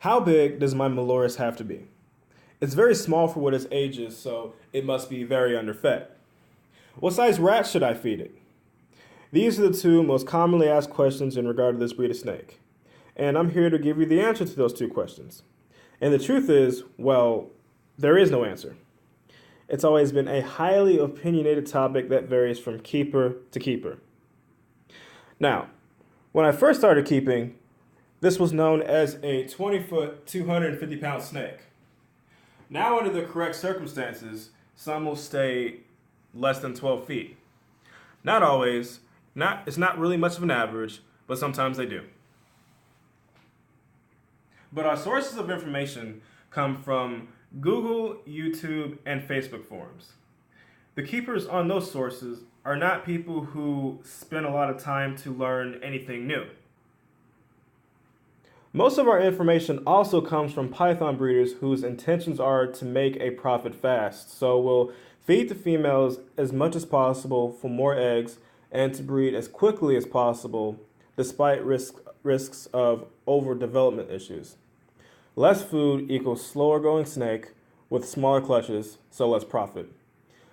How big does my Meloris have to be? It's very small for what its age is, so it must be very underfed. What size rat should I feed it? These are the two most commonly asked questions in regard to this breed of snake. And I'm here to give you the answer to those two questions. And the truth is, well, there is no answer. It's always been a highly opinionated topic that varies from keeper to keeper. Now, when I first started keeping, this was known as a 20-foot, 250-pound snake. Now, under the correct circumstances, some will stay less than 12 feet. Not always. It's not really much of an average, but sometimes they do. But our sources of information come from Google, YouTube, and Facebook forums. The keepers on those sources are not people who spend a lot of time to learn anything new. Most of our information also comes from python breeders whose intentions are to make a profit fast, so we'll feed the females as much as possible for more eggs and to breed as quickly as possible despite risks of overdevelopment issues. Less food equals slower growing snake with smaller clutches, so less profit.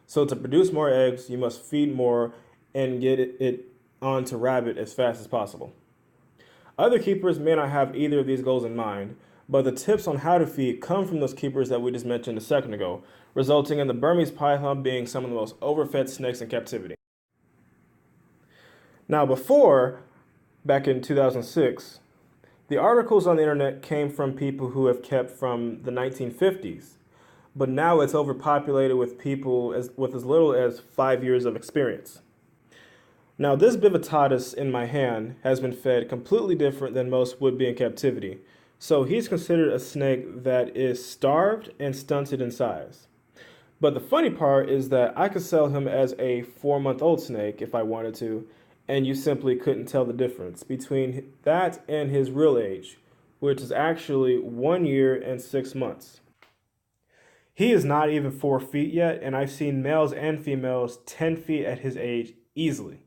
So to produce more eggs, you must feed more and get it onto rabbit as fast as possible. Other keepers may not have either of these goals in mind, but the tips on how to feed come from those keepers that we just mentioned a second ago, resulting in the Burmese python being some of the most overfed snakes in captivity. Now back in 2006, the articles on the internet came from people who have kept from the 1950s, but now it's overpopulated with people with as little as 5 years of experience. Now, this Bivitatus in my hand has been fed completely different than most would be in captivity, so he's considered a snake that is starved and stunted in size. But the funny part is that I could sell him as a 4-month-old snake if I wanted to, and you simply couldn't tell the difference between that and his real age, which is actually 1 year and 6 months. He is not even 4 feet yet, and I've seen males and females 10 feet at his age easily.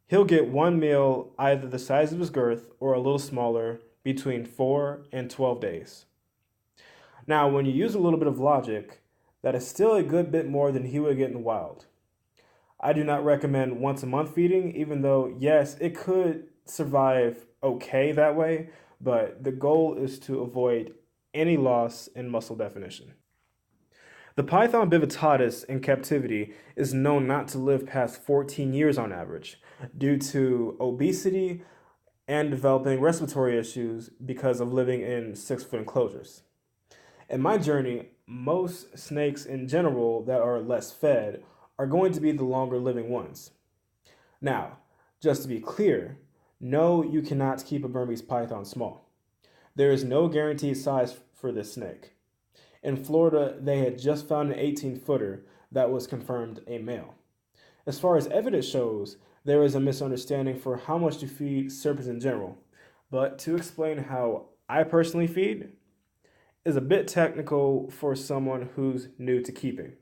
He'll get one meal either the size of his girth or a little smaller between 4 and 12 days. Now, when you use a little bit of logic, that is still a good bit more than he would get in the wild. I do not recommend once a month feeding, even though, yes, it could survive okay that way, but the goal is to avoid any loss in muscle definition. The python Bivitatus in captivity is known not to live past 14 years on average due to obesity and developing respiratory issues because of living in 6-foot enclosures. In my journey, most snakes in general that are less fed are going to be the longer living ones. Now, just to be clear, no, you cannot keep a Burmese python small. There is no guaranteed size for this snake. In Florida, they had just found an 18-footer that was confirmed a male. As far as evidence shows, there is a misunderstanding for how much to feed serpents in general, but to explain how I personally feed is a bit technical for someone who's new to keeping.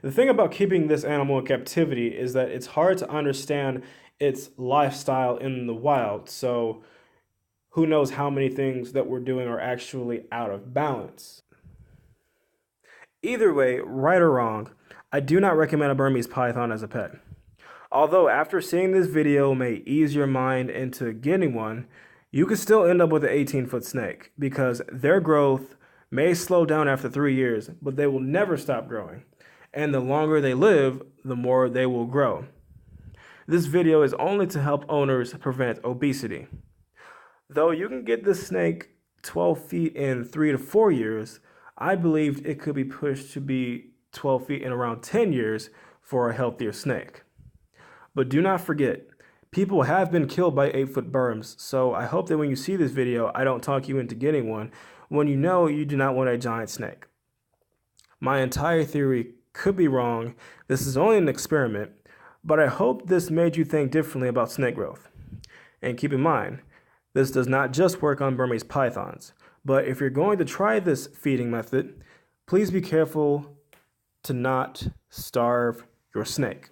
The thing about keeping this animal in captivity is that it's hard to understand its lifestyle in the wild, so who knows how many things that we're doing are actually out of balance. Either way, right or wrong, I do not recommend a Burmese python as a pet. Although after seeing this video may ease your mind into getting one, you could still end up with an 18-foot snake because their growth may slow down after 3 years, but they will never stop growing. And the longer they live, the more they will grow. This video is only to help owners prevent obesity. Though you can get this snake 12 feet in 3 to 4 years, I believe it could be pushed to be 12 feet in around 10 years for a healthier snake. But do not forget, people have been killed by 8-foot berms, so I hope that when you see this video, I don't talk you into getting one when you know you do not want a giant snake. My entire theory could be wrong. This is only an experiment, but I hope this made you think differently about snake growth. And keep in mind, this does not just work on Burmese pythons, but if you're going to try this feeding method, please be careful to not starve your snake.